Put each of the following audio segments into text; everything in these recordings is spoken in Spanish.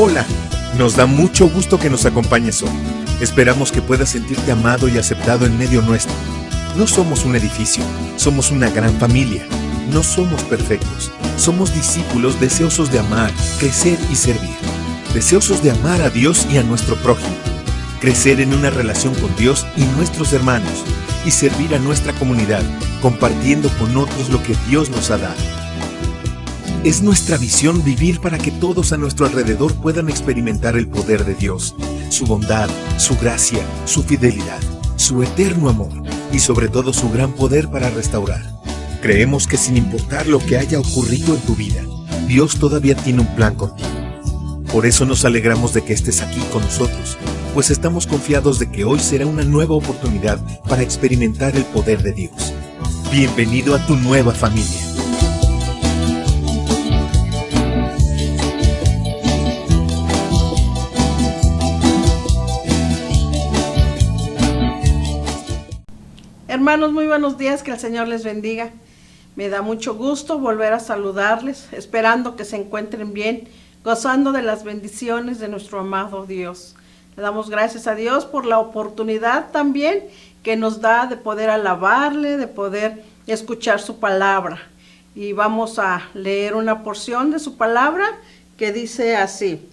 Hola, nos da mucho gusto que nos acompañes hoy. Esperamos que puedas sentirte amado y aceptado en medio nuestro. No somos un edificio, somos una gran familia. No somos perfectos, somos discípulos deseosos de amar, crecer y servir. Deseosos de amar a Dios y a nuestro prójimo. Crecer en una relación con Dios y nuestros hermanos. Y servir a nuestra comunidad, compartiendo con otros lo que Dios nos ha dado. Es nuestra visión vivir para que todos a nuestro alrededor puedan experimentar el poder de Dios, su bondad, su gracia, su fidelidad, su eterno amor y sobre todo su gran poder para restaurar. Creemos que sin importar lo que haya ocurrido en tu vida, Dios todavía tiene un plan contigo. Por eso nos alegramos de que estés aquí con nosotros, pues estamos confiados de que hoy será una nueva oportunidad para experimentar el poder de Dios. Bienvenido a tu nueva familia. Hermanos, muy buenos días, que el Señor les bendiga. Me da mucho gusto volver a saludarles, esperando que se encuentren bien, gozando de las bendiciones de nuestro amado Dios. Le damos gracias a Dios por la oportunidad también que nos da de poder alabarle, de poder escuchar su palabra. Y vamos a leer una porción de su palabra que dice así.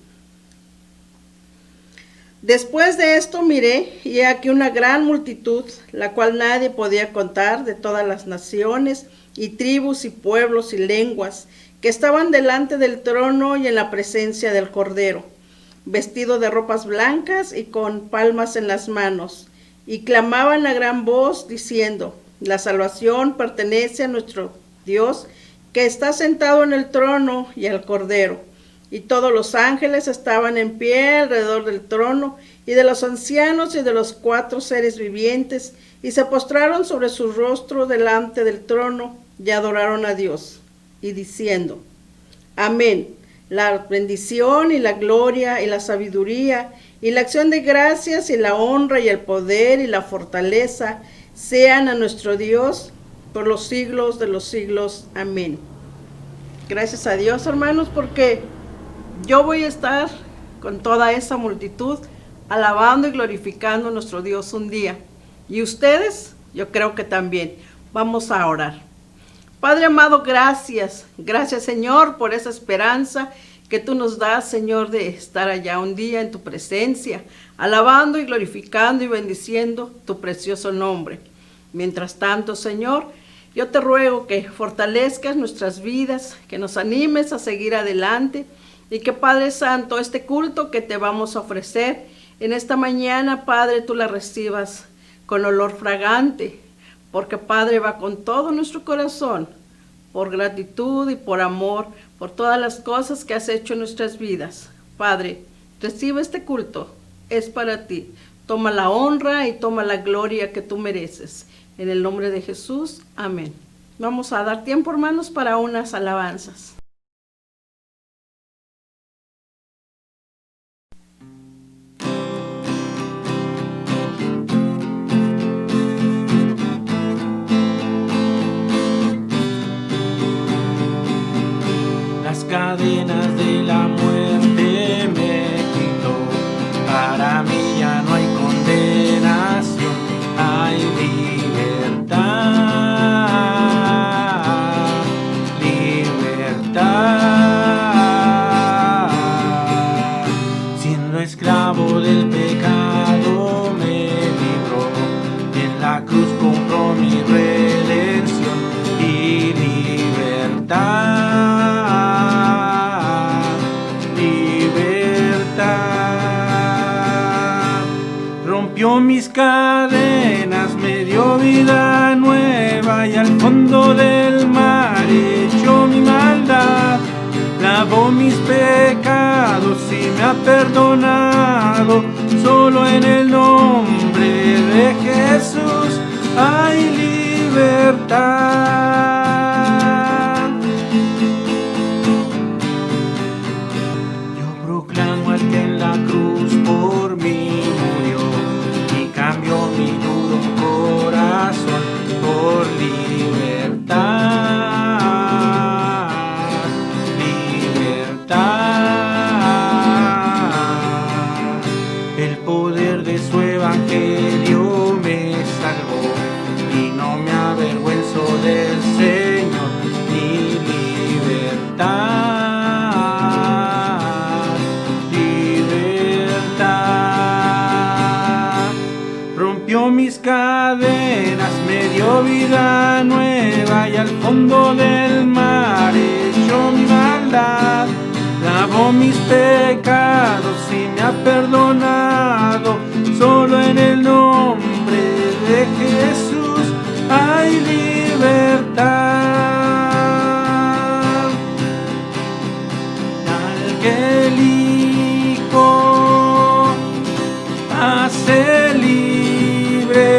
Después de esto miré, y he aquí una gran multitud, la cual nadie podía contar, de todas las naciones, y tribus, y pueblos, y lenguas, que estaban delante del trono y en la presencia del Cordero, vestidos de ropas blancas y con palmas en las manos, y clamaban a gran voz, diciendo: la salvación pertenece a nuestro Dios, que está sentado en el trono, y al Cordero. Y todos los ángeles estaban en pie alrededor del trono, y de los ancianos y de los 4 seres vivientes, y se postraron sobre su rostro delante del trono, y adoraron a Dios, y diciendo: Amén. La bendición y la gloria y la sabiduría y la acción de gracias y la honra y el poder y la fortaleza sean a nuestro Dios por los siglos de los siglos. Amén. Gracias a Dios, hermanos, porque yo voy a estar con toda esa multitud alabando y glorificando a nuestro Dios un día. Y ustedes, yo creo que también. Vamos a orar. Padre amado, gracias. Gracias, Señor, por esa esperanza que tú nos das, Señor, de estar allá un día en tu presencia, alabando y glorificando y bendiciendo tu precioso nombre. Mientras tanto, Señor, yo te ruego que fortalezcas nuestras vidas, que nos animes a seguir adelante y que, Padre Santo, este culto que te vamos a ofrecer en esta mañana, Padre, tú la recibas con olor fragante, porque, Padre, va con todo nuestro corazón, por gratitud y por amor, por todas las cosas que has hecho en nuestras vidas. Padre, recibe este culto, es para ti. Toma la honra y toma la gloria que tú mereces. En el nombre de Jesús, amén. Vamos a dar tiempo, hermanos, para unas alabanzas. Las cadenas de la muerte me quitó, para mí ya no hay condenación, hay libertad, libertad. Siendo esclavo del pecado me libró, en la cruz compró mi redención y libertad. Rompió mis cadenas, me dio vida nueva y al fondo del mar echó mi maldad. Lavó mis pecados y me ha perdonado. Solo en el nombre de Jesús hay libertad. Yo proclamo al que en la cruz por mí cambió mi duro corazón por libertad, libertad. El poder de su evangelio me salvó y no me avergüenzo del Señor. Mi libertad, libertad. Rompió mis cadenas, me dio vida nueva y al fondo del mar echó mi maldad. Lavó mis pecados y me ha perdonado. Solo en el nombre de Jesús hay libertad. Al que elijo hace libre,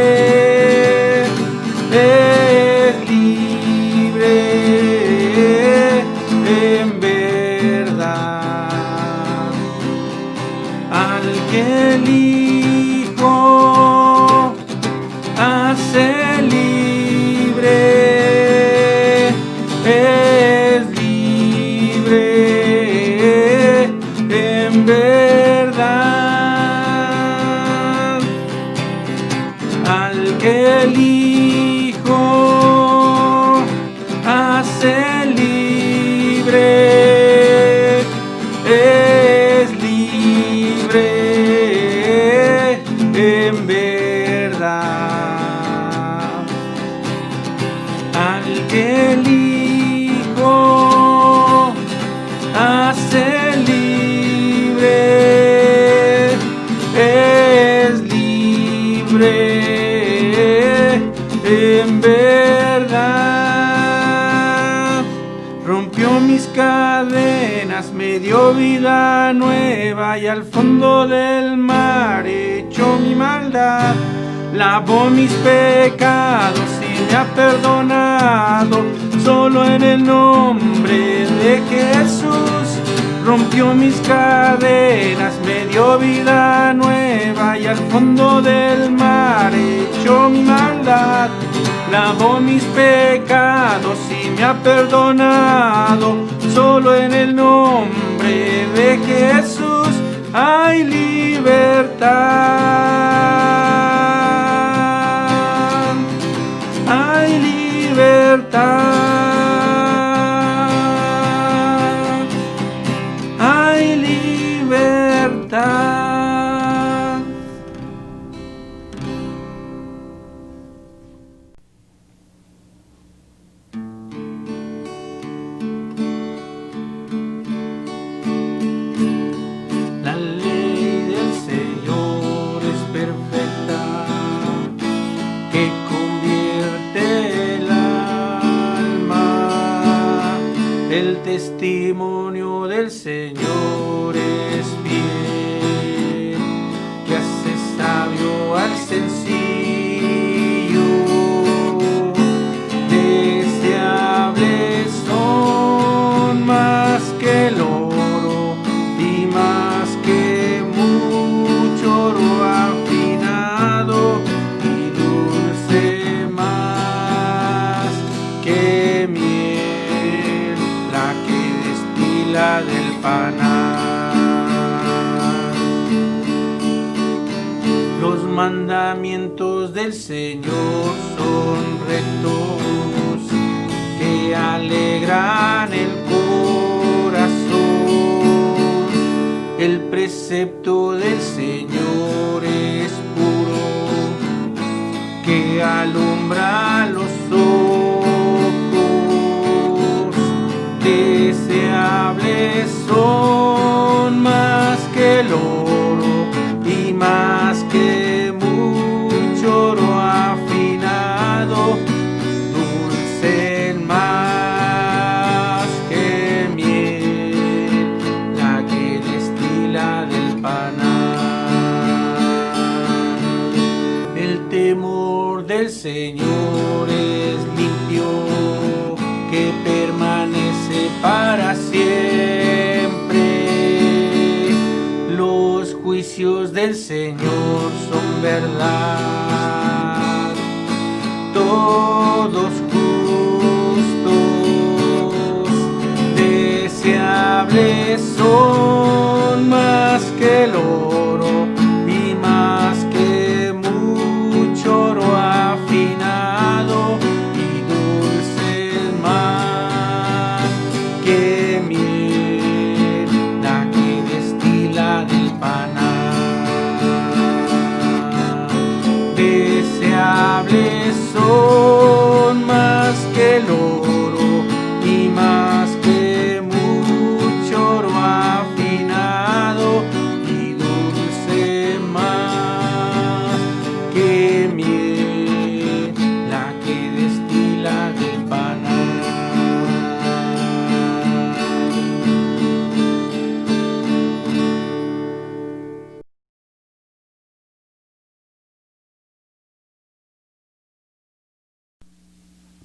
es libre en verdad. Al que elijo hace libre, es libre en verdad. Al que elijo hace libre, es libre en verdad. Al que elijo hace libre, es libre en verdad. Rompió mis cadenas, me dio vida nueva y al fondo del mar echó mi maldad. Lavó mis pecados y me ha perdonado. Solo en el nombre de Jesús rompió mis cadenas, me dio vida nueva y al fondo del mar echó mi maldad. Lavó mis pecados y me ha perdonado. Solo en el nombre de Jesús hay libertad. Hay libertad. El testimonio del Señor es fiel, que hace sabio al sencillo. Deseables son más que el oro y más que mucho oro afinado, y dulce más que miel, la que destila del panal. Los mandamientos del Señor son rectos, que alegran el corazón. El precepto del Señor es puro, que alumbra los ojos. Deseables son más que el oro y más que mucho oro afinado, dulce más que miel, la que destila del panal. El temor del Señor es limpio, que permanece para siempre. Los juicios del Señor son verdad, todos justos. Deseables son más que el oro y más que mucho oro afinado, y dulces más que miel, la que destila del panal. Deseables son más que el oro y más que mucho oro afinado, y dulce más que miel, la que destila del panal.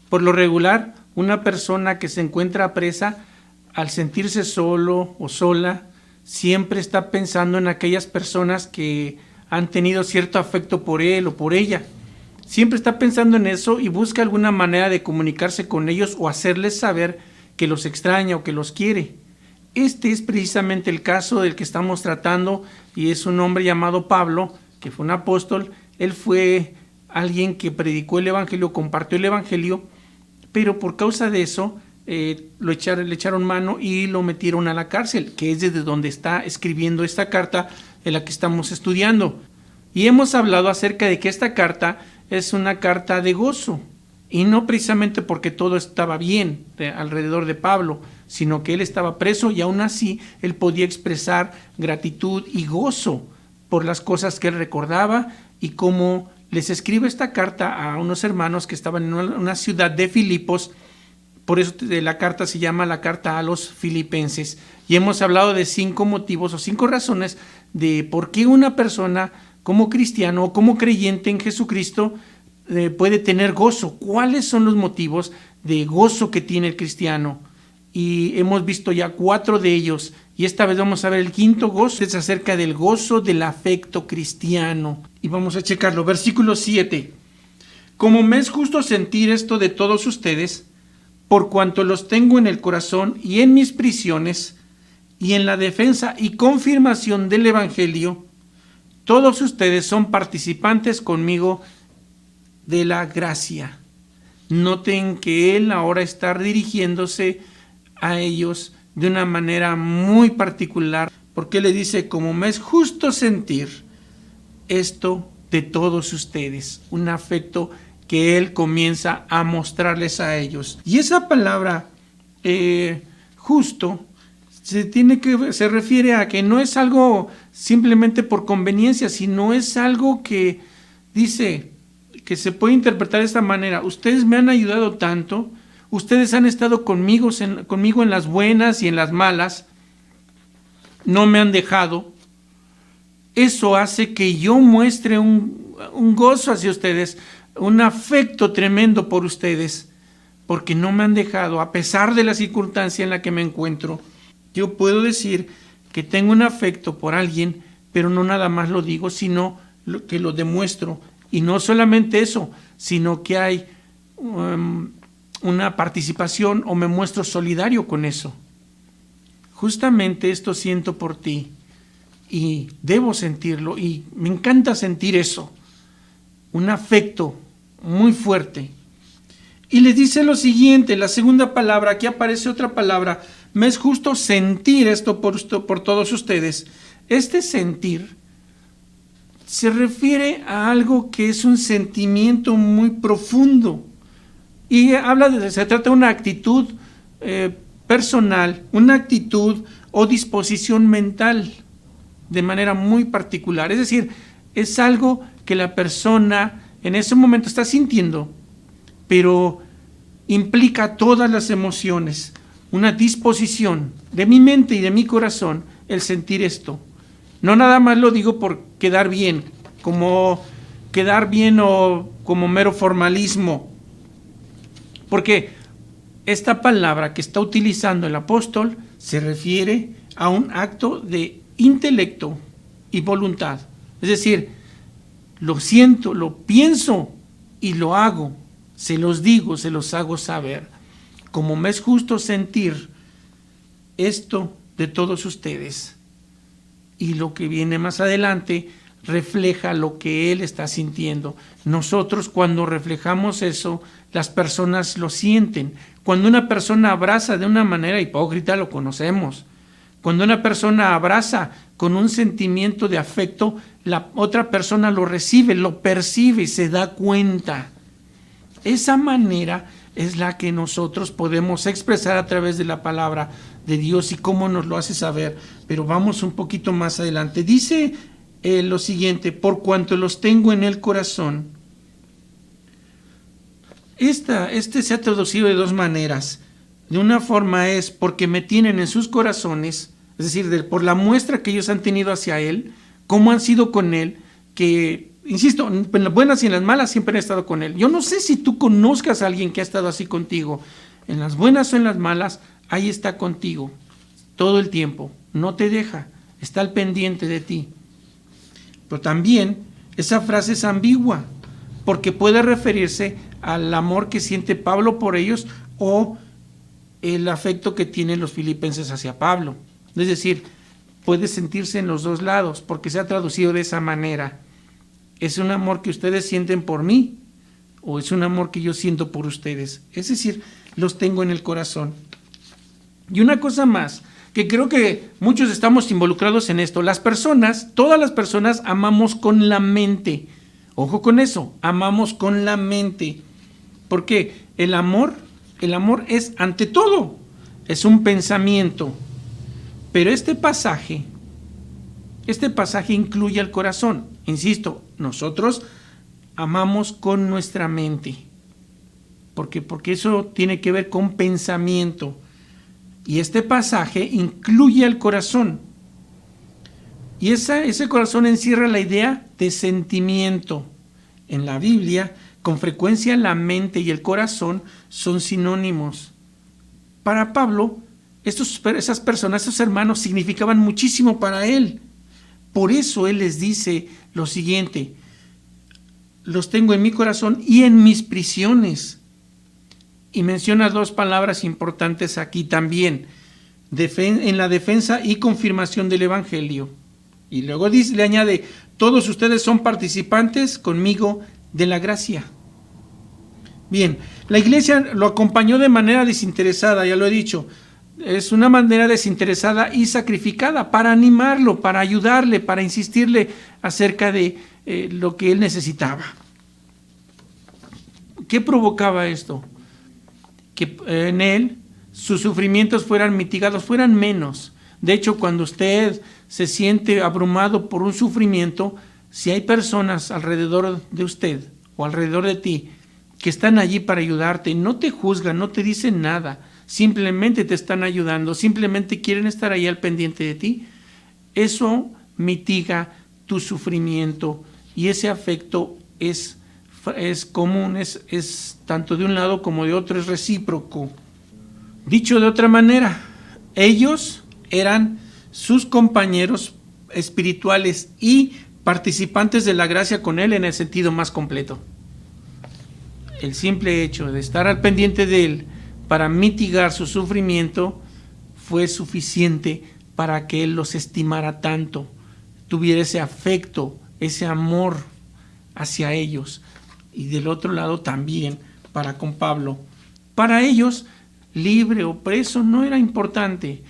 Por lo regular, una persona que se encuentra presa, al sentirse solo o sola, siempre está pensando en aquellas personas que han tenido cierto afecto por él o por ella. Siempre está pensando en eso y busca alguna manera de comunicarse con ellos o hacerles saber que los extraña o que los quiere. Este es precisamente el caso del que estamos tratando, y es un hombre llamado Pablo, que fue un apóstol. Él fue alguien que predicó el evangelio, compartió el evangelio, pero por causa de eso le echaron mano y lo metieron a la cárcel, que es desde donde está escribiendo esta carta en la que estamos estudiando. Y hemos hablado acerca de que esta carta es una carta de gozo, y no precisamente porque todo estaba bien alrededor de Pablo, sino que él estaba preso y aún así él podía expresar gratitud y gozo por las cosas que él recordaba, y cómo les escribe esta carta a unos hermanos que estaban en una ciudad de Filipos. Por eso la carta se llama la carta a los filipenses. Y hemos hablado de 5 motivos o 5 razones de por qué una persona como cristiano o como creyente en Jesucristo puede tener gozo. ¿Cuáles son los motivos de gozo que tiene el cristiano? Y hemos visto ya 4 de ellos, y esta vez vamos a ver el 5º gozo. Es acerca del gozo del afecto cristiano, y vamos a checarlo. Versículo 7: como me es justo sentir esto de todos ustedes, por cuanto los tengo en el corazón y en mis prisiones, y en la defensa y confirmación del evangelio, todos ustedes son participantes conmigo de la gracia. Noten que él ahora está dirigiéndose a ellos de una manera muy particular, porque le dice: como me es justo sentir esto de todos ustedes, un afecto que él comienza a mostrarles a ellos. Y esa palabra justo se refiere a que no es algo simplemente por conveniencia, sino es algo que dice que se puede interpretar de esta manera: ustedes me han ayudado tanto, Ustedes han estado conmigo en las buenas y en las malas. No me han dejado. Eso hace que yo muestre un gozo hacia ustedes, un afecto tremendo por ustedes, porque no me han dejado, a pesar de la circunstancia en la que me encuentro. Yo puedo decir que tengo un afecto por alguien, pero no nada más lo digo, sino que lo demuestro. Y no solamente eso, sino que hay una participación o me muestro solidario con eso. Justamente esto siento por ti y debo sentirlo y me encanta sentir eso, un afecto muy fuerte. Y les dice lo siguiente, la segunda palabra, aquí aparece otra palabra, me es justo sentir esto por todos ustedes. Este sentir se refiere a algo que es un sentimiento muy profundo y se trata de una actitud personal, una actitud o disposición mental de manera muy particular. Es decir, es algo que la persona en ese momento está sintiendo, pero implica todas las emociones, una disposición de mi mente y de mi corazón el sentir esto. No nada más lo digo por quedar bien o como mero formalismo, porque esta palabra que está utilizando el apóstol se refiere a un acto de intelecto y voluntad. Es decir, lo siento, lo pienso y lo hago. Se los digo, se los hago saber. Como me es justo sentir esto de todos ustedes. Y lo que viene más adelante refleja lo que él está sintiendo. Nosotros cuando reflejamos eso, las personas lo sienten. Cuando una persona abraza de una manera hipócrita, lo conocemos. Cuando una persona abraza con un sentimiento de afecto, la otra persona lo recibe, lo percibe, se da cuenta. Esa manera es la que nosotros podemos expresar a través de la palabra de Dios y cómo nos lo hace saber. Pero vamos un poquito más adelante. Dice lo siguiente, por cuanto los tengo en el corazón. Este se ha traducido de dos maneras. De una forma es porque me tienen en sus corazones, es decir, por la muestra que ellos han tenido hacia Él, cómo han sido con Él, que, insisto, en las buenas y en las malas siempre han estado con Él. Yo no sé si tú conozcas a alguien que ha estado así contigo. En las buenas o en las malas, ahí está contigo todo el tiempo. No te deja, está al pendiente de ti. Pero también esa frase es ambigua, porque puede referirse al amor que siente Pablo por ellos o el afecto que tienen los filipenses hacia Pablo. Es decir, puede sentirse en los dos lados, porque se ha traducido de esa manera. ¿Es un amor que ustedes sienten por mí o es un amor que yo siento por ustedes? Es decir, los tengo en el corazón. Y una cosa más, que creo que muchos estamos involucrados en esto. Todas las personas amamos con la mente. Ojo con eso, amamos con la mente. Porque el amor es ante todo, es un pensamiento. Pero este pasaje incluye al corazón. Insisto, nosotros amamos con nuestra mente. Porque eso tiene que ver con pensamiento. Y este pasaje incluye al corazón. Y ese corazón encierra la idea de sentimiento. En la Biblia, con frecuencia la mente y el corazón son sinónimos. Para Pablo, esas personas, esos hermanos, significaban muchísimo para él. Por eso él les dice lo siguiente: los tengo en mi corazón y en mis prisiones. Y menciona dos palabras importantes aquí también, en la defensa y confirmación del Evangelio. Y luego le añade, todos ustedes son participantes conmigo de la gracia. Bien, la iglesia lo acompañó de manera desinteresada, ya lo he dicho. Es una manera desinteresada y sacrificada para animarlo, para ayudarle, para insistirle acerca de lo que él necesitaba. ¿Qué provocaba esto? Que en él sus sufrimientos fueran mitigados, fueran menos. De hecho, cuando usted se siente abrumado por un sufrimiento, si hay personas alrededor de usted o alrededor de ti que están allí para ayudarte, no te juzgan, no te dicen nada, simplemente te están ayudando, simplemente quieren estar ahí al pendiente de ti, eso mitiga tu sufrimiento y ese afecto es común, es tanto de un lado como de otro, es recíproco. Dicho de otra manera, ellos eran sus compañeros espirituales y participantes de la gracia con él en el sentido más completo. El simple hecho de estar al pendiente de él para mitigar su sufrimiento fue suficiente para que él los estimara tanto, tuviera ese afecto, ese amor hacia ellos. Y del otro lado también para con Pablo. Para ellos, libre o preso no era importante.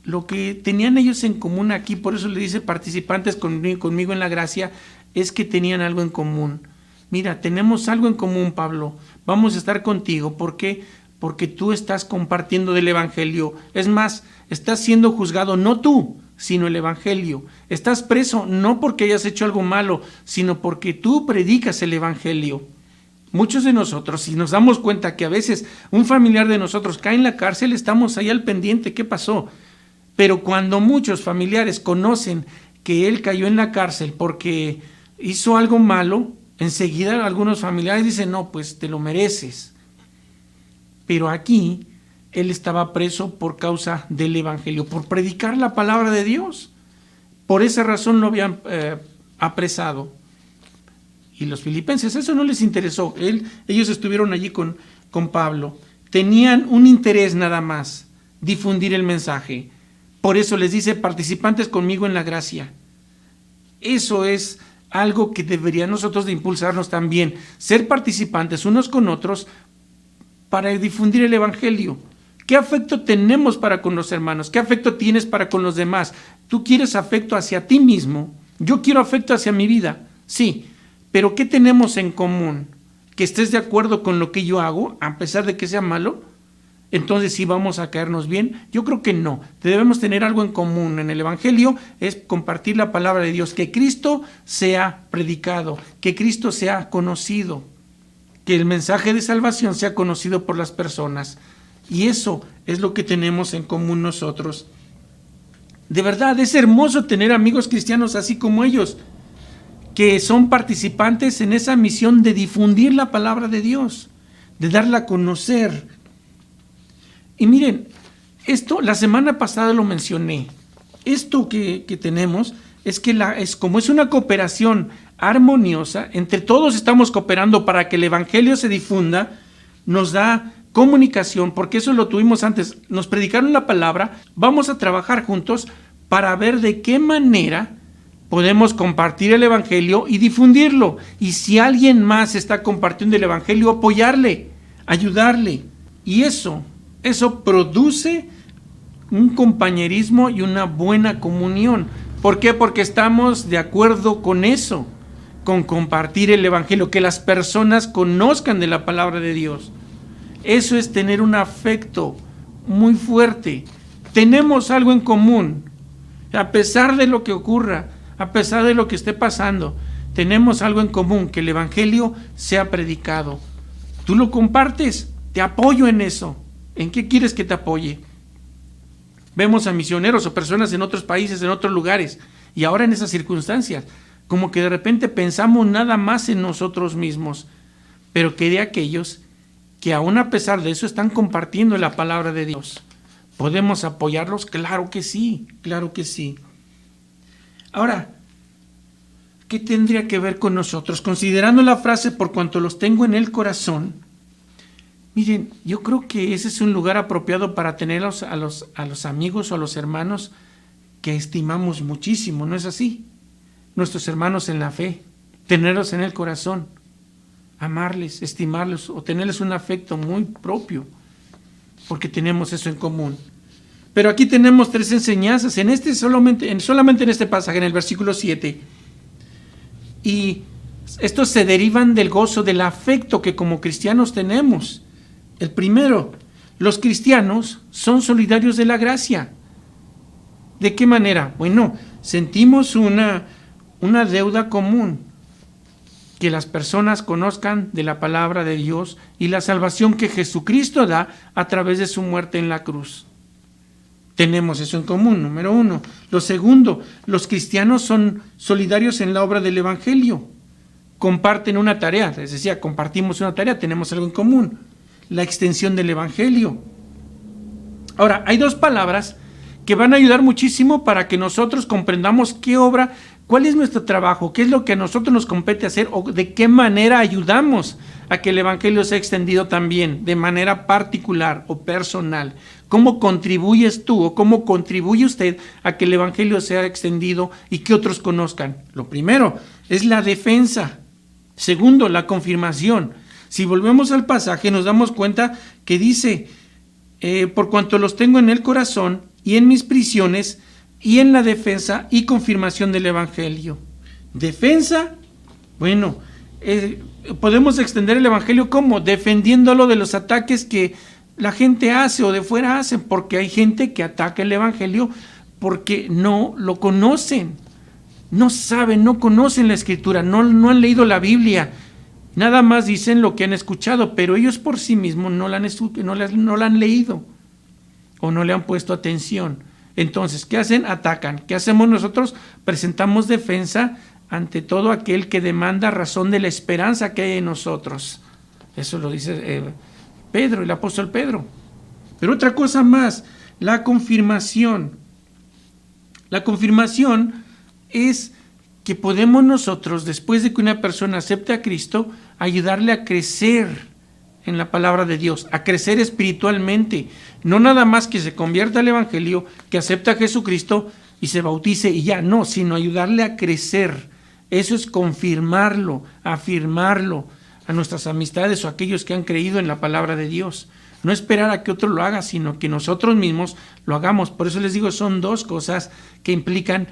Lo que tenían ellos en común aquí, por eso le dice participantes conmigo en la gracia, es que tenían algo en común. Mira, tenemos algo en común, Pablo, vamos a estar contigo. ¿Por qué? Porque tú estás compartiendo del Evangelio. Es más, estás siendo juzgado no tú, sino el Evangelio. Estás preso no porque hayas hecho algo malo, sino porque tú predicas el Evangelio. Muchos de nosotros, si nos damos cuenta que a veces un familiar de nosotros cae en la cárcel, estamos ahí al pendiente, ¿qué pasó? Pero cuando muchos familiares conocen que él cayó en la cárcel porque hizo algo malo, enseguida algunos familiares dicen, no, pues te lo mereces. Pero aquí él estaba preso por causa del Evangelio, por predicar la palabra de Dios. Por esa razón lo habían apresado. Y los filipenses, eso no les interesó. Ellos estuvieron allí con Pablo. Tenían un interés nada más, difundir el mensaje. Por eso les dice, participantes conmigo en la gracia. Eso es algo que debería nosotros de impulsarnos también. Ser participantes unos con otros para difundir el Evangelio. ¿Qué afecto tenemos para con los hermanos? ¿Qué afecto tienes para con los demás? ¿Tú quieres afecto hacia ti mismo? Yo quiero afecto hacia mi vida. Sí, pero ¿qué tenemos en común? ¿Que estés de acuerdo con lo que yo hago, a pesar de que sea malo? Entonces, ¿sí vamos a caernos bien? Yo creo que no. Debemos tener algo en común. En el Evangelio es compartir la palabra de Dios, que Cristo sea predicado, que Cristo sea conocido, que el mensaje de salvación sea conocido por las personas. Y eso es lo que tenemos en común nosotros. De verdad, es hermoso tener amigos cristianos así como ellos, que son participantes en esa misión de difundir la palabra de Dios, de darla a conocer. Y miren, esto la semana pasada lo mencioné. Esto que tenemos es que como es una cooperación armoniosa, entre todos estamos cooperando para que el Evangelio se difunda, nos da comunicación, porque eso lo tuvimos antes, nos predicaron la palabra, vamos a trabajar juntos para ver de qué manera podemos compartir el Evangelio y difundirlo. Y si alguien más está compartiendo el Evangelio, apoyarle, ayudarle. Y eso produce un compañerismo y una buena comunión. ¿Por qué? Porque estamos de acuerdo con eso, con compartir el Evangelio, que las personas conozcan de la palabra de Dios. Eso es tener un afecto muy fuerte. Tenemos algo en común. A pesar de lo que ocurra, a pesar de lo que esté pasando, tenemos algo en común, que el Evangelio sea predicado. Tú lo compartes, te apoyo en eso. ¿En qué quieres que te apoye? Vemos a misioneros o personas en otros países, en otros lugares, y ahora en esas circunstancias, como que de repente pensamos nada más en nosotros mismos, pero que de aquellos que aún a pesar de eso están compartiendo la palabra de Dios. ¿Podemos apoyarlos? Claro que sí, claro que sí. Ahora, ¿qué tendría que ver con nosotros? Considerando la frase, por cuanto los tengo en el corazón, miren, yo creo que ese es un lugar apropiado para tener a los amigos o a los hermanos que estimamos muchísimo, ¿no es así? Nuestros hermanos en la fe, tenerlos en el corazón, amarles, estimarlos o tenerles un afecto muy propio, porque tenemos eso en común. Pero aquí tenemos tres enseñanzas, solamente en este pasaje, en el versículo 7. Y estos se derivan del gozo, del afecto que como cristianos tenemos. El primero, los cristianos son solidarios de la gracia. ¿De qué manera? Bueno, sentimos una deuda común. que las personas conozcan de la palabra de Dios y la salvación que Jesucristo da a través de su muerte en la cruz. Tenemos eso en común, número uno. Lo segundo, los cristianos son solidarios en la obra del Evangelio. Comparten una tarea, les decía, compartimos una tarea, tenemos algo en común, la extensión del Evangelio. Ahora, hay dos palabras que van a ayudar muchísimo para que nosotros comprendamos qué obra, cuál es nuestro trabajo, qué es lo que a nosotros nos compete hacer o de qué manera ayudamos a que el Evangelio sea extendido también, de manera particular o personal. ¿Cómo contribuyes tú o cómo contribuye usted a que el Evangelio sea extendido y que otros conozcan? Lo primero es la defensa. Segundo, la confirmación. Si volvemos al pasaje, nos damos cuenta que dice, por cuanto los tengo en el corazón y en mis prisiones y en la defensa y confirmación del Evangelio. Defensa, bueno, podemos extender el Evangelio ¿cómo? Defendiéndolo de los ataques que la gente hace o de fuera hacen, porque hay gente que ataca el Evangelio porque no lo conocen. No saben, no conocen la Escritura, no han leído la Biblia, nada más dicen lo que han escuchado, pero ellos por sí mismos no la han leído o no le han puesto atención. Entonces, ¿qué hacen? Atacan. ¿Qué hacemos nosotros? Presentamos defensa ante todo aquel que demanda razón de la esperanza que hay en nosotros. Eso lo dice Pedro, el apóstol Pedro. Pero otra cosa más, la confirmación. La confirmación es que podemos nosotros, después de que una persona acepte a Cristo, ayudarle a crecer en la palabra de Dios, a crecer espiritualmente. No nada más que se convierta al Evangelio, que acepte a Jesucristo y se bautice y ya, no, sino ayudarle a crecer. Eso es confirmarlo, afirmarlo a nuestras amistades o a aquellos que han creído en la palabra de Dios. No esperar a que otro lo haga, sino que nosotros mismos lo hagamos. Por eso les digo, son dos cosas que implican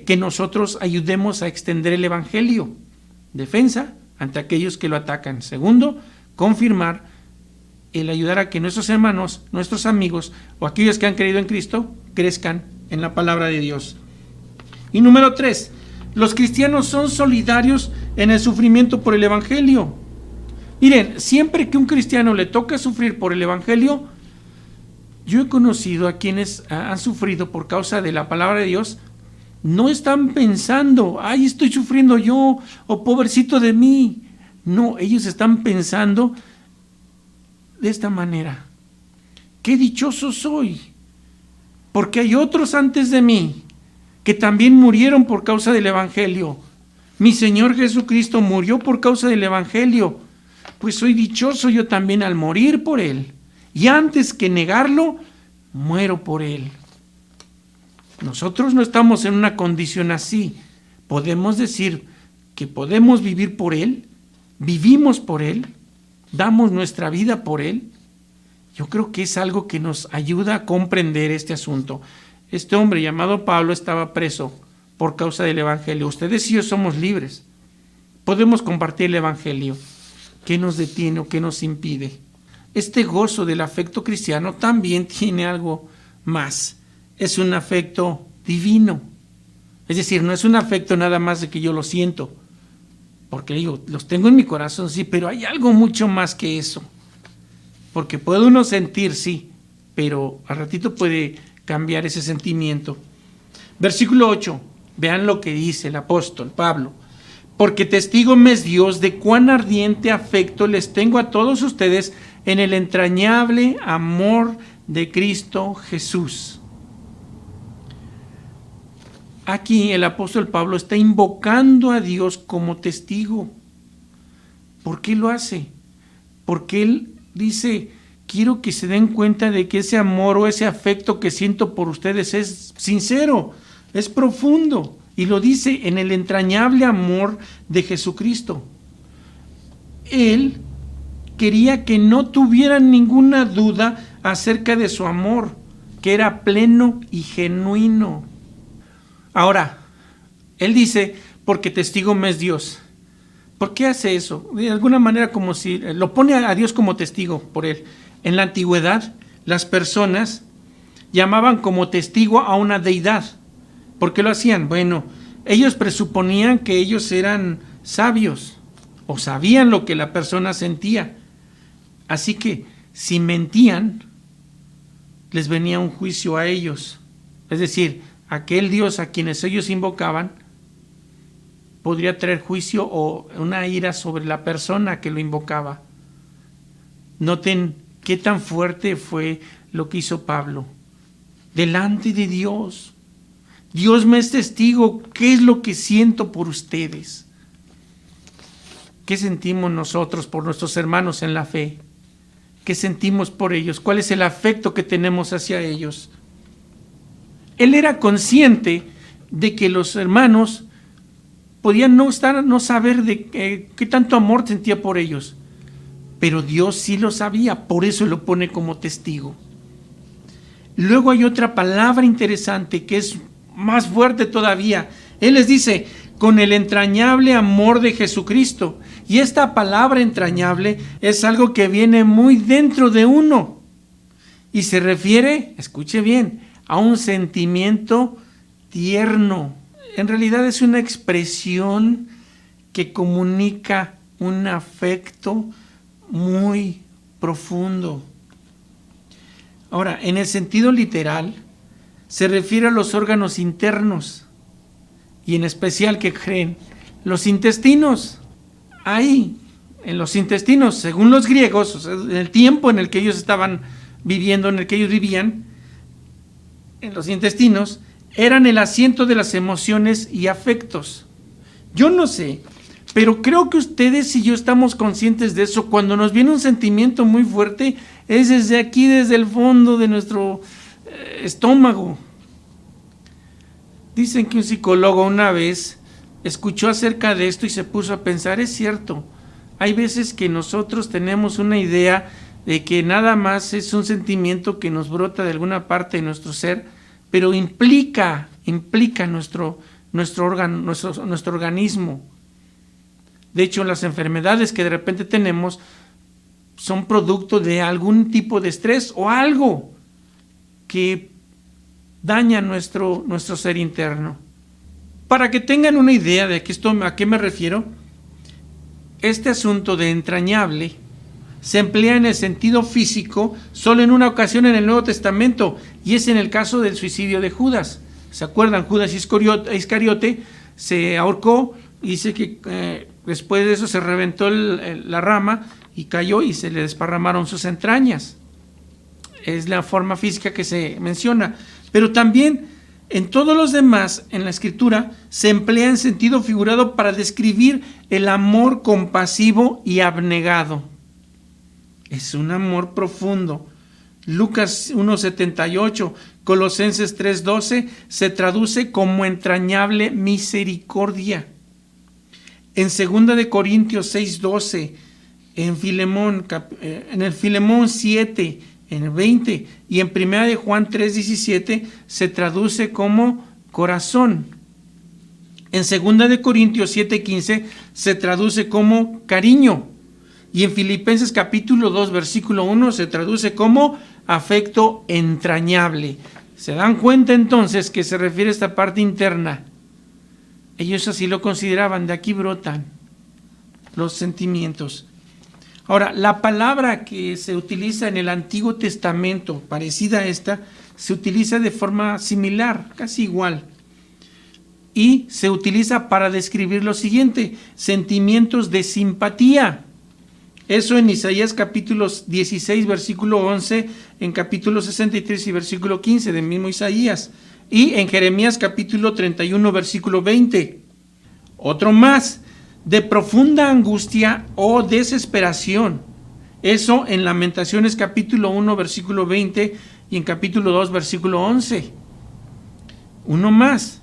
que nosotros ayudemos a extender el Evangelio. Defensa ante aquellos que lo atacan. Segundo, confirmar, el ayudar a que nuestros hermanos, nuestros amigos o aquellos que han creído en Cristo crezcan en la palabra de Dios. Y número 3, los cristianos son solidarios en el sufrimiento por el Evangelio. Miren, siempre que un cristiano le toca sufrir por el Evangelio, yo he conocido a quienes han sufrido por causa de la palabra de Dios. No están pensando, ay, estoy sufriendo yo, o pobrecito de mí. No, ellos están pensando de esta manera: qué dichoso soy, porque hay otros antes de mí que también murieron por causa del Evangelio. Mi Señor Jesucristo murió por causa del Evangelio, pues soy dichoso yo también al morir por Él. Y antes que negarlo, muero por Él. Nosotros no estamos en una condición así. Podemos decir que podemos vivir por Él, vivimos por Él, damos nuestra vida por Él. Yo creo que es algo que nos ayuda a comprender este asunto. Este hombre llamado Pablo estaba preso por causa del Evangelio. Ustedes y yo somos libres. Podemos compartir el Evangelio. ¿Qué nos detiene o qué nos impide? Este gozo del afecto cristiano también tiene algo más. Es un afecto divino. Es decir, no es un afecto nada más de que yo lo siento. Porque digo, los tengo en mi corazón, sí, pero hay algo mucho más que eso. Porque puede uno sentir, sí, pero al ratito puede cambiar ese sentimiento. Versículo 8, vean lo que dice el apóstol Pablo. Porque testigo me es Dios de cuán ardiente afecto les tengo a todos ustedes en el entrañable amor de Cristo Jesús. Aquí el apóstol Pablo está invocando a Dios como testigo. ¿Por qué lo hace? Porque él dice, quiero que se den cuenta de que ese amor o ese afecto que siento por ustedes es sincero, es profundo. Y lo dice en el entrañable amor de Jesucristo. Él quería que no tuvieran ninguna duda acerca de su amor, que era pleno y genuino. Ahora, él dice, porque testigo me es Dios. ¿Por qué hace eso? De alguna manera como si lo pone a Dios como testigo por él. En la antigüedad, las personas llamaban como testigo a una deidad. ¿Por qué lo hacían? Bueno, ellos presuponían que ellos eran sabios o sabían lo que la persona sentía. Así que si mentían, les venía un juicio a ellos. Es decir, aquel Dios a quienes ellos invocaban podría traer juicio o una ira sobre la persona que lo invocaba. Noten qué tan fuerte fue lo que hizo Pablo. Delante de Dios. Dios me es testigo. ¿Qué es lo que siento por ustedes? ¿Qué sentimos nosotros por nuestros hermanos en la fe? ¿Qué sentimos por ellos? ¿Cuál es el afecto que tenemos hacia ellos? Él era consciente de que los hermanos podían no saber de qué tanto amor sentía por ellos, pero Dios sí lo sabía, por eso lo pone como testigo. Luego hay otra palabra interesante que es más fuerte todavía. Él les dice, con el entrañable amor de Jesucristo. Y esta palabra entrañable es algo que viene muy dentro de uno. Y se refiere, escuche bien, a un sentimiento tierno. En realidad es una expresión que comunica un afecto muy profundo. Ahora, en el sentido literal, se refiere a los órganos internos y en especial, ¿qué creen? Los intestinos. Ahí, en los intestinos, según los griegos, o sea, en el tiempo en el que ellos estaban viviendo, en el que ellos vivían, en los intestinos, eran el asiento de las emociones y afectos. Yo no sé, pero creo que ustedes y yo estamos conscientes de eso. Cuando nos viene un sentimiento muy fuerte, es desde aquí, desde el fondo de nuestro estómago. Dicen que un psicólogo una vez escuchó acerca de esto y se puso a pensar, es cierto, hay veces que nosotros tenemos una idea de que nada más es un sentimiento que nos brota de alguna parte de nuestro ser, pero implica nuestro organismo. De hecho, las enfermedades que de repente tenemos son producto de algún tipo de estrés o algo que daña nuestro ser interno. Para que tengan una idea de a qué me refiero, este asunto de entrañable se emplea en el sentido físico solo en una ocasión en el Nuevo Testamento, y es en el caso del suicidio de Judas. ¿Se acuerdan? Judas Iscariote se ahorcó, y dice que después de eso se reventó la rama y cayó y se le desparramaron sus entrañas. Es la forma física que se menciona, pero también en todos los demás, en la Escritura, se emplea en sentido figurado para describir el amor compasivo y abnegado. Es un amor profundo. Lucas 1:78, Colosenses 3:12 se traduce como entrañable misericordia. En 2 de Corintios 6:12, en el Filemón 7, en el 20, y en 1 de Juan 3:17 se traduce como corazón. En 2 de Corintios 7:15 se traduce como cariño. Y en Filipenses capítulo 2, versículo 1 se traduce como afecto entrañable. ¿Se dan cuenta entonces que se refiere a esta parte interna? Ellos así lo consideraban, de aquí brotan los sentimientos. Ahora, la palabra que se utiliza en el Antiguo Testamento, parecida a esta, se utiliza de forma similar, casi igual. Y se utiliza para describir lo siguiente: sentimientos de simpatía. Eso en Isaías capítulo 16, versículo 11, en capítulo 63 y versículo 15 del mismo Isaías, y en Jeremías capítulo 31, versículo 20. Otro más, de profunda angustia o desesperación. Eso en Lamentaciones capítulo 1, versículo 20 y en capítulo 2, versículo 11. Uno más,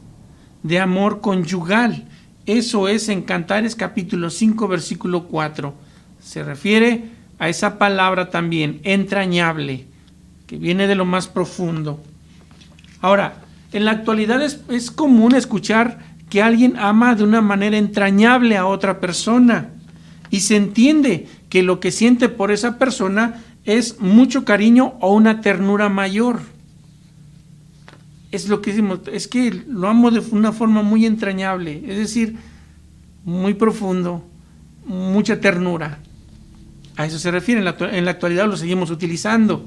de amor conyugal. Eso es en Cantares capítulo 5, versículo 4. Se refiere a esa palabra también, entrañable, que viene de lo más profundo. Ahora, en la actualidad es común escuchar que alguien ama de una manera entrañable a otra persona y se entiende que lo que siente por esa persona es mucho cariño o una ternura mayor. Es lo que decimos, es que lo amo de una forma muy entrañable, es decir, muy profundo, mucha ternura. A eso se refiere, en la actualidad lo seguimos utilizando.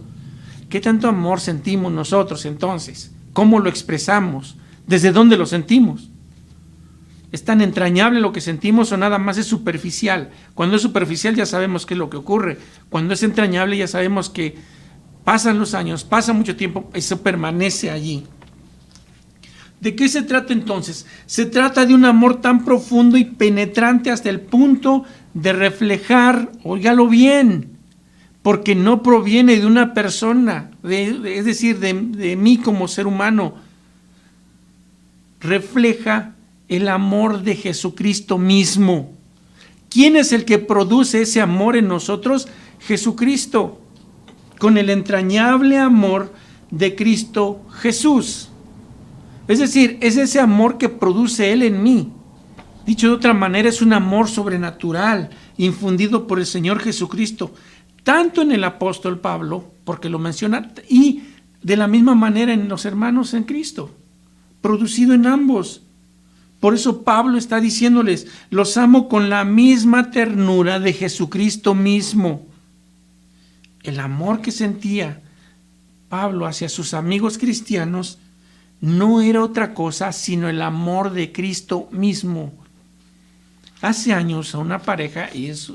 ¿Qué tanto amor sentimos nosotros entonces? ¿Cómo lo expresamos? ¿Desde dónde lo sentimos? ¿Es tan entrañable lo que sentimos o nada más es superficial? Cuando es superficial ya sabemos qué es lo que ocurre. Cuando es entrañable ya sabemos que pasan los años, pasa mucho tiempo, eso permanece allí. ¿De qué se trata entonces? Se trata de un amor tan profundo y penetrante hasta el punto de reflejar, óigalo bien, porque no proviene de una persona, es decir, de mí como ser humano, refleja el amor de Jesucristo mismo. ¿Quién es el que produce ese amor en nosotros? Jesucristo, con el entrañable amor de Cristo Jesús. Es decir, es ese amor que produce Él en mí. Dicho de otra manera, es un amor sobrenatural, infundido por el Señor Jesucristo, tanto en el apóstol Pablo, porque lo menciona, y de la misma manera en los hermanos en Cristo, producido en ambos. Por eso Pablo está diciéndoles, los amo con la misma ternura de Jesucristo mismo. El amor que sentía Pablo hacia sus amigos cristianos no era otra cosa sino el amor de Cristo mismo. Hace años a una pareja, y es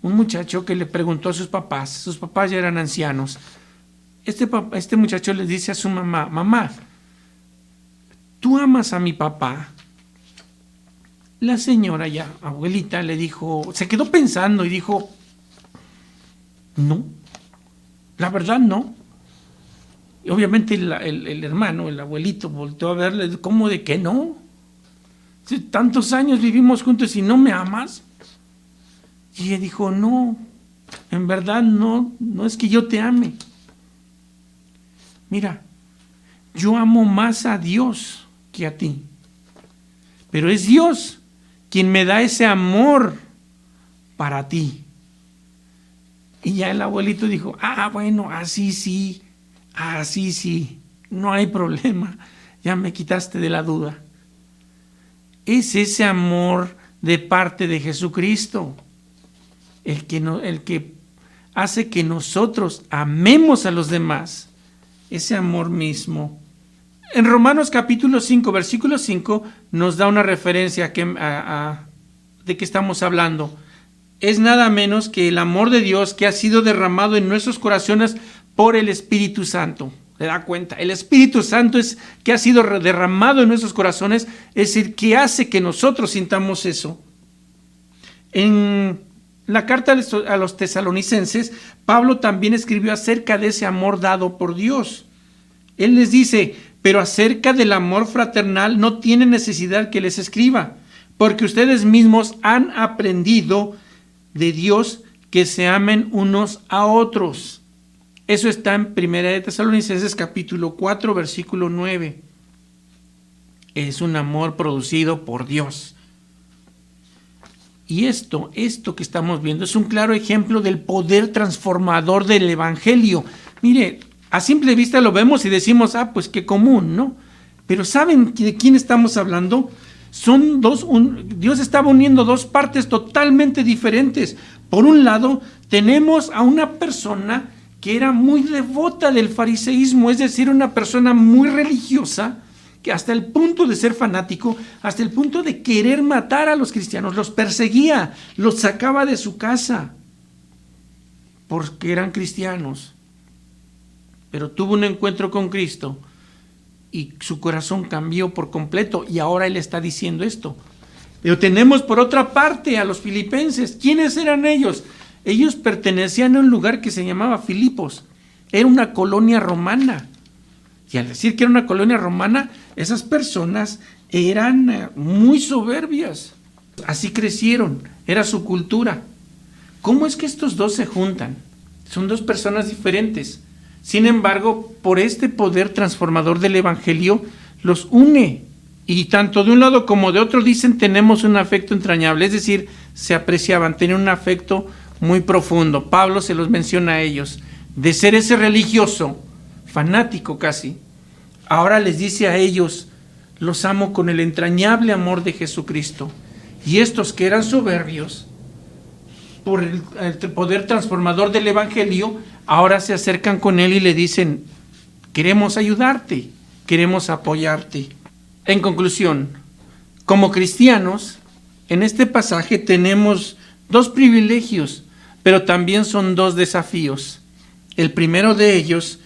un muchacho que le preguntó a sus papás ya eran ancianos, este muchacho le dice a su mamá, mamá, ¿tú amas a mi papá? La señora ya, abuelita, le dijo, se quedó pensando y dijo, no, la verdad no. Y obviamente el hermano, el abuelito, volteó a verle, ¿cómo de que no? Si tantos años vivimos juntos y no me amas. Y ella dijo, no, en verdad no es que yo te ame. Mira, yo amo más a Dios que a ti. Pero es Dios quien me da ese amor para ti. Y ya el abuelito dijo, bueno, así sí, no hay problema, ya me quitaste de la duda. Es ese amor de parte de Jesucristo, el que hace que nosotros amemos a los demás, ese amor mismo. En Romanos capítulo 5, versículo 5, nos da una referencia de qué estamos hablando. Es nada menos que el amor de Dios que ha sido derramado en nuestros corazones por el Espíritu Santo. ¿Se da cuenta? El Espíritu Santo es que ha sido derramado en nuestros corazones, es decir, que hace que nosotros sintamos eso. En la carta a los tesalonicenses, Pablo también escribió acerca de ese amor dado por Dios. Él les dice, pero acerca del amor fraternal no tiene necesidad que les escriba, porque ustedes mismos han aprendido de Dios que se amen unos a otros. Eso está en 1 de Tesalonicenses capítulo 4, versículo 9. Es un amor producido por Dios. Y esto que estamos viendo es un claro ejemplo del poder transformador del Evangelio. Mire, a simple vista lo vemos y decimos, pues qué común, ¿no? Pero ¿saben de quién estamos hablando? Son Dios estaba uniendo dos partes totalmente diferentes. Por un lado, tenemos a una persona que era muy devota del fariseísmo, es decir, una persona muy religiosa, que hasta el punto de ser fanático, hasta el punto de querer matar a los cristianos, los perseguía, los sacaba de su casa, porque eran cristianos. Pero tuvo un encuentro con Cristo y su corazón cambió por completo, y ahora él está diciendo esto. Pero tenemos por otra parte a los filipenses. ¿Quiénes eran ellos? Ellos pertenecían a un lugar que se llamaba Filipos. Era una colonia romana. Y al decir que era una colonia romana, esas personas eran muy soberbias. Así crecieron, era su cultura. ¿Cómo es que estos dos se juntan? Son dos personas diferentes. Sin embargo, por este poder transformador del Evangelio, los une. Y tanto de un lado como de otro dicen, tenemos un afecto entrañable. Es decir, se apreciaban, tenían un afecto muy profundo. Pablo se los menciona a ellos. De ser ese religioso, fanático casi, ahora les dice a ellos, los amo con el entrañable amor de Jesucristo. Y estos que eran soberbios, por el poder transformador del Evangelio, ahora se acercan con él y le dicen: queremos ayudarte, queremos apoyarte. En conclusión, como cristianos, en este pasaje tenemos dos privilegios, pero también son dos desafíos. El primero de ellos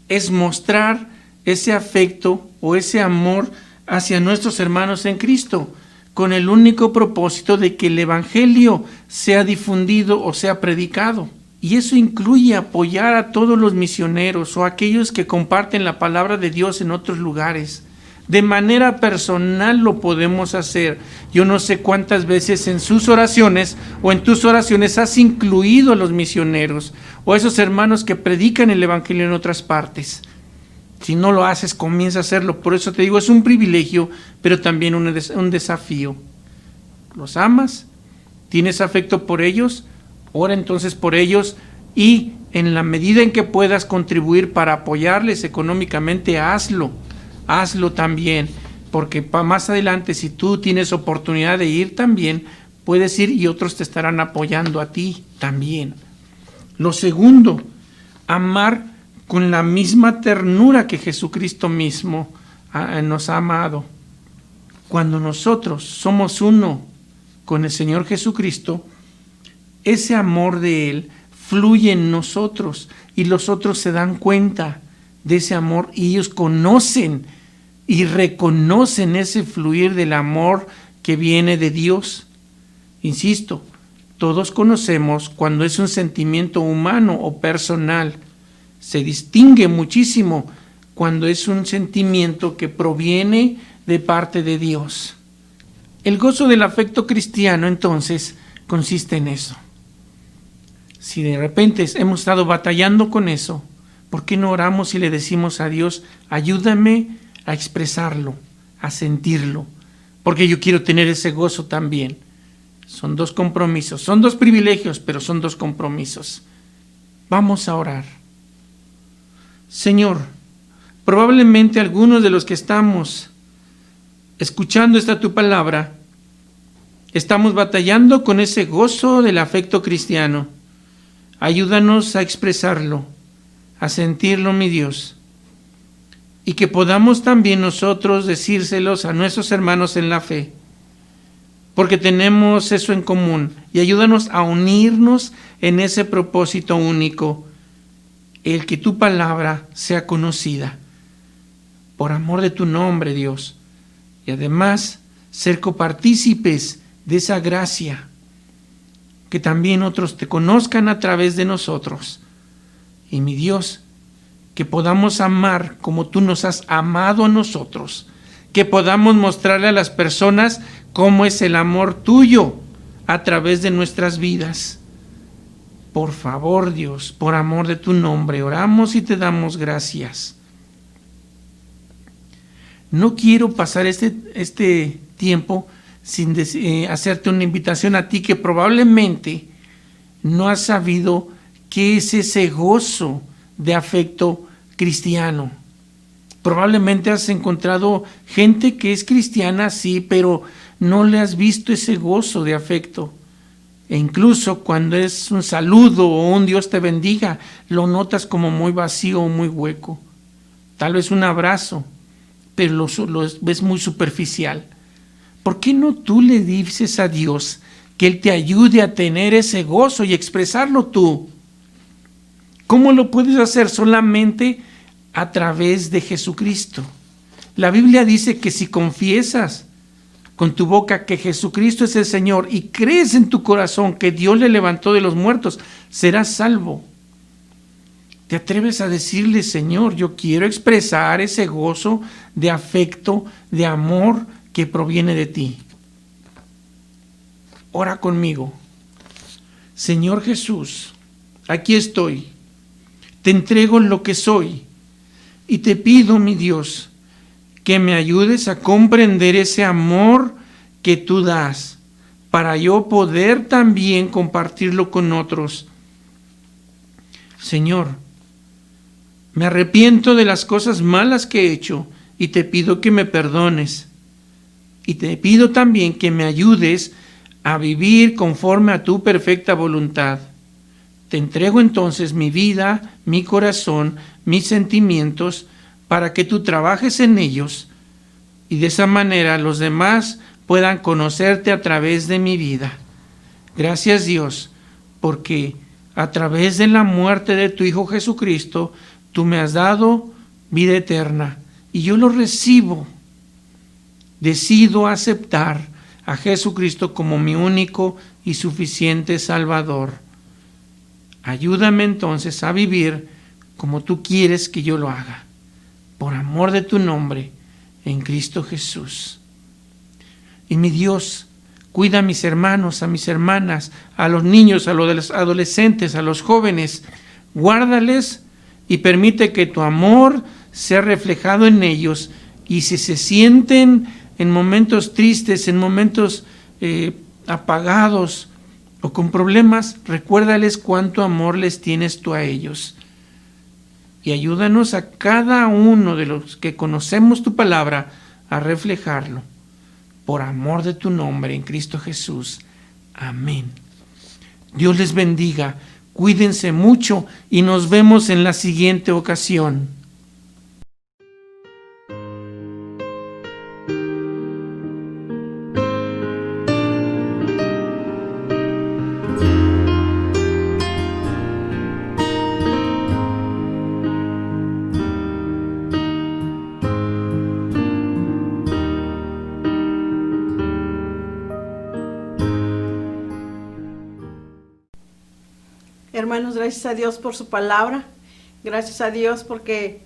es mostrar ese afecto o ese amor hacia nuestros hermanos en Cristo, con el único propósito de que el Evangelio sea difundido o sea predicado. Y eso incluye apoyar a todos los misioneros o aquellos que comparten la palabra de Dios en otros lugares. De manera personal lo podemos hacer. Yo no sé cuántas veces en sus oraciones o en tus oraciones has incluido a los misioneros o a esos hermanos que predican el Evangelio en otras partes. Si no lo haces, comienza a hacerlo. Por eso te digo, es un privilegio, pero también un desafío. ¿Los amas? ¿Tienes afecto por ellos? Ora entonces por ellos y en la medida en que puedas contribuir para apoyarles económicamente, hazlo. Hazlo también, porque más adelante, si tú tienes oportunidad de ir también, puedes ir y otros te estarán apoyando a ti también. Lo segundo, amar con la misma ternura que Jesucristo mismo nos ha amado. Cuando nosotros somos uno con el Señor Jesucristo, ese amor de Él fluye en nosotros y los otros se dan cuenta de ese amor y ellos conocen y reconocen ese fluir del amor que viene de Dios. Insisto, todos conocemos cuando es un sentimiento humano o personal. Se distingue muchísimo cuando es un sentimiento que proviene de parte de Dios. El gozo del afecto cristiano, entonces, consiste en eso. Si de repente hemos estado batallando con eso, ¿por qué no oramos y le decimos a Dios: ayúdame a expresarlo, a sentirlo? Porque yo quiero tener ese gozo también. Son dos compromisos, son dos privilegios, pero son dos compromisos. Vamos a orar. Señor, probablemente algunos de los que estamos escuchando esta tu palabra, estamos batallando con ese gozo del afecto cristiano. Ayúdanos a expresarlo, a sentirlo, mi Dios, y que podamos también nosotros decírselos a nuestros hermanos en la fe, porque tenemos eso en común, y ayúdanos a unirnos en ese propósito único, el que tu palabra sea conocida, por amor de tu nombre, Dios, y además ser copartícipes de esa gracia, que también otros te conozcan a través de nosotros. Y mi Dios, que podamos amar como tú nos has amado a nosotros, que podamos mostrarle a las personas cómo es el amor tuyo a través de nuestras vidas. Por favor, Dios, por amor de tu nombre, oramos y te damos gracias. No quiero pasar este tiempo sin hacerte una invitación a ti que probablemente no has sabido qué es ese gozo de afecto cristiano. Probablemente has encontrado gente que es cristiana, sí, pero no le has visto ese gozo de afecto. E incluso cuando es un saludo o un Dios te bendiga, lo notas como muy vacío o muy hueco. Tal vez un abrazo, pero lo ves muy superficial. ¿Por qué no tú le dices a Dios que Él te ayude a tener ese gozo y expresarlo tú? ¿Cómo lo puedes hacer? Solamente a través de Jesucristo. La Biblia dice que si confiesas con tu boca que Jesucristo es el Señor y crees en tu corazón que Dios le levantó de los muertos, serás salvo. ¿Te atreves a decirle: Señor, yo quiero expresar ese gozo de afecto, de amor que proviene de ti? Ora conmigo. Señor Jesús, aquí estoy. Te entrego lo que soy y te pido, mi Dios, que me ayudes a comprender ese amor que tú das para yo poder también compartirlo con otros. Señor, me arrepiento de las cosas malas que he hecho y te pido que me perdones. Y te pido también que me ayudes a vivir conforme a tu perfecta voluntad. Te entrego entonces mi vida, mi corazón, mis sentimientos, para que tú trabajes en ellos y de esa manera los demás puedan conocerte a través de mi vida. Gracias, Dios, porque a través de la muerte de tu Hijo Jesucristo, tú me has dado vida eterna y yo lo recibo. Decido aceptar a Jesucristo como mi único y suficiente Salvador. Ayúdame entonces a vivir como tú quieres que yo lo haga, por amor de tu nombre, en Cristo Jesús. Y mi Dios, cuida a mis hermanos, a mis hermanas, a los niños, a los adolescentes, a los jóvenes. Guárdales y permite que tu amor sea reflejado en ellos. Y si se sienten en momentos tristes, en momentos apagados o con problemas, recuérdales cuánto amor les tienes tú a ellos. Y ayúdanos a cada uno de los que conocemos tu palabra a reflejarlo. Por amor de tu nombre en Cristo Jesús. Amén. Dios les bendiga. Cuídense mucho y nos vemos en la siguiente ocasión. Hermanos, gracias a Dios por su palabra. Gracias a Dios porque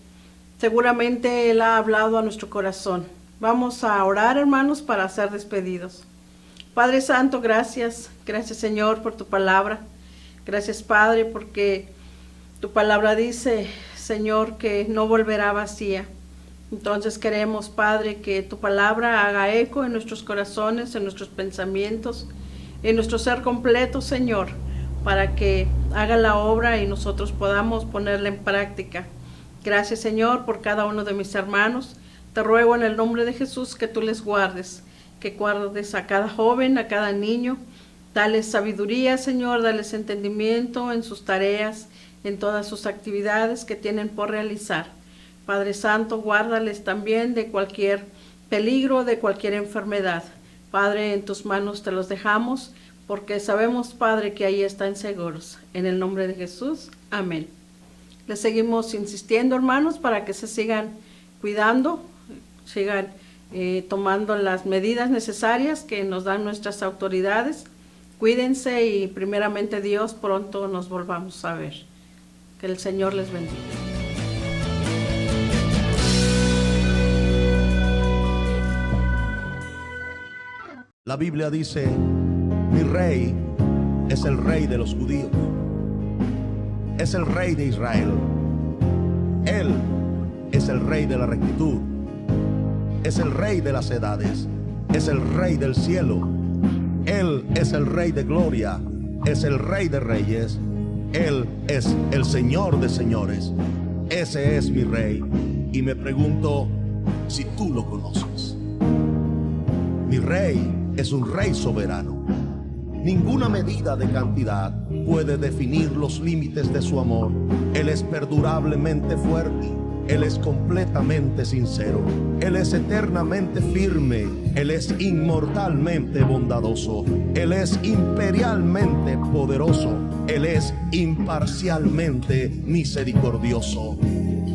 seguramente Él ha hablado a nuestro corazón. Vamos a orar, hermanos, para ser despedidos. Padre Santo, gracias. Gracias, Señor, por tu palabra. Gracias, Padre, porque tu palabra dice, Señor, que no volverá vacía. Entonces queremos, Padre, que tu palabra haga eco en nuestros corazones, en nuestros pensamientos, en nuestro ser completo, Señor, para que haga la obra y nosotros podamos ponerla en práctica. Gracias, Señor, por cada uno de mis hermanos. Te ruego en el nombre de Jesús que tú les guardes, que guardes a cada joven, a cada niño. Dales sabiduría, Señor, dales entendimiento en sus tareas, en todas sus actividades que tienen por realizar. Padre Santo, guárdales también de cualquier peligro, de cualquier enfermedad. Padre, en tus manos te los dejamos, porque sabemos, Padre, que ahí están seguros. En el nombre de Jesús, amén. Les seguimos insistiendo, hermanos, para que se sigan cuidando, sigan tomando las medidas necesarias que nos dan nuestras autoridades. Cuídense y primeramente Dios, pronto nos volvamos a ver. Que el Señor les bendiga. La Biblia dice: mi rey es el rey de los judíos, es el rey de Israel. Él es el rey de la rectitud, es el rey de las edades, es el rey del cielo. Él es el rey de gloria, es el rey de reyes. Él es el Señor de señores. Ese es mi rey. Y me pregunto si tú lo conoces. Mi rey es un rey soberano. Ninguna medida de cantidad puede definir los límites de su amor. Él es perdurablemente fuerte. Él es completamente sincero. Él es eternamente firme. Él es inmortalmente bondadoso. Él es imperialmente poderoso. Él es imparcialmente misericordioso.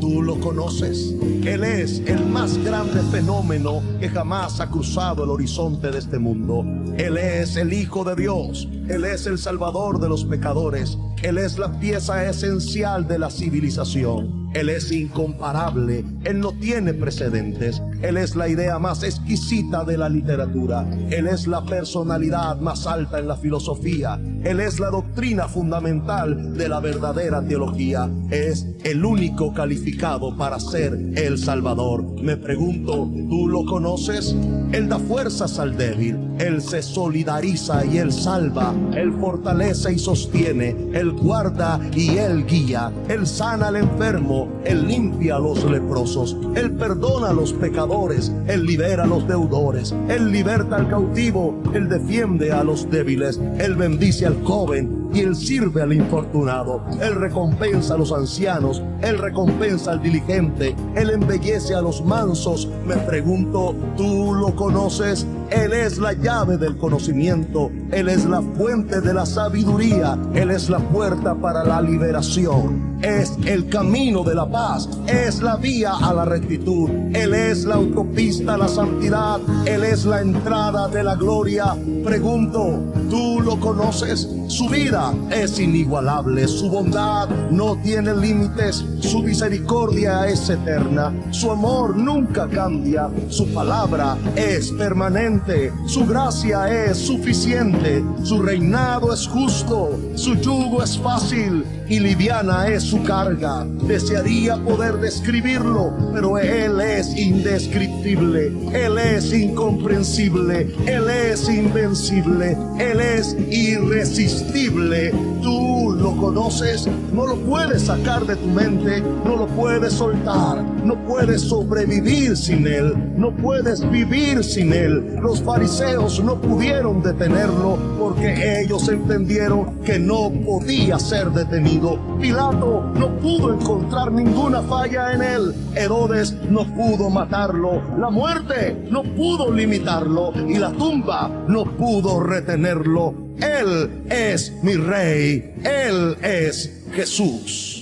Tú lo conoces. Él es el más grande fenómeno que jamás ha cruzado el horizonte de este mundo. Él es el Hijo de Dios. Él es el Salvador de los pecadores. Él es la pieza esencial de la civilización. Él es incomparable. Él no tiene precedentes. Él es la idea más exquisita de la literatura. Él es la personalidad más alta en la filosofía. Él es la doctrina fundamental de la verdadera teología. Es el único calificado para ser el Salvador. Me pregunto, ¿tú lo conoces? Él da fuerzas al débil. Él se solidariza y Él salva Él fortalece y sostiene, Él guarda y Él guía. Él sana al enfermo, Él limpia a los leprosos, Él perdona a los pecadores, Él libera a los deudores, Él liberta al cautivo, Él defiende a los débiles, Él bendice al joven y Él sirve al infortunado. Él recompensa a los ancianos, Él recompensa al diligente, Él embellece a los mansos. Me pregunto, ¿tú lo conoces? Él es la llave del conocimiento, Él es la fuente de la sabiduría, Él es la puerta para la liberación, es el camino de la paz, es la vía a la rectitud, Él es la autopista a la santidad, Él es la entrada de la gloria. Pregunto, ¿tú lo conoces? Su vida es inigualable, su bondad no tiene límites, su misericordia es eterna, su amor nunca cambia, su palabra es permanente, su gracia es suficiente, su reinado es justo, su yugo es fácil y liviana es su carga. Desearía poder describirlo, pero Él es indescriptible, Él es incomprensible, Él es invencible, Él es irresistible. Tú lo conoces, no lo puedes sacar de tu mente, no lo puedes soltar, no puedes sobrevivir sin Él, no puedes vivir sin Él. Los fariseos no pudieron detenerlo porque ellos entendieron que no podía ser detenido. Pilato no pudo encontrar ninguna falla en Él. Herodes no pudo matarlo, la muerte no pudo limitarlo y la tumba no pudo retenerlo. Él es mi Rey, Él es Jesús.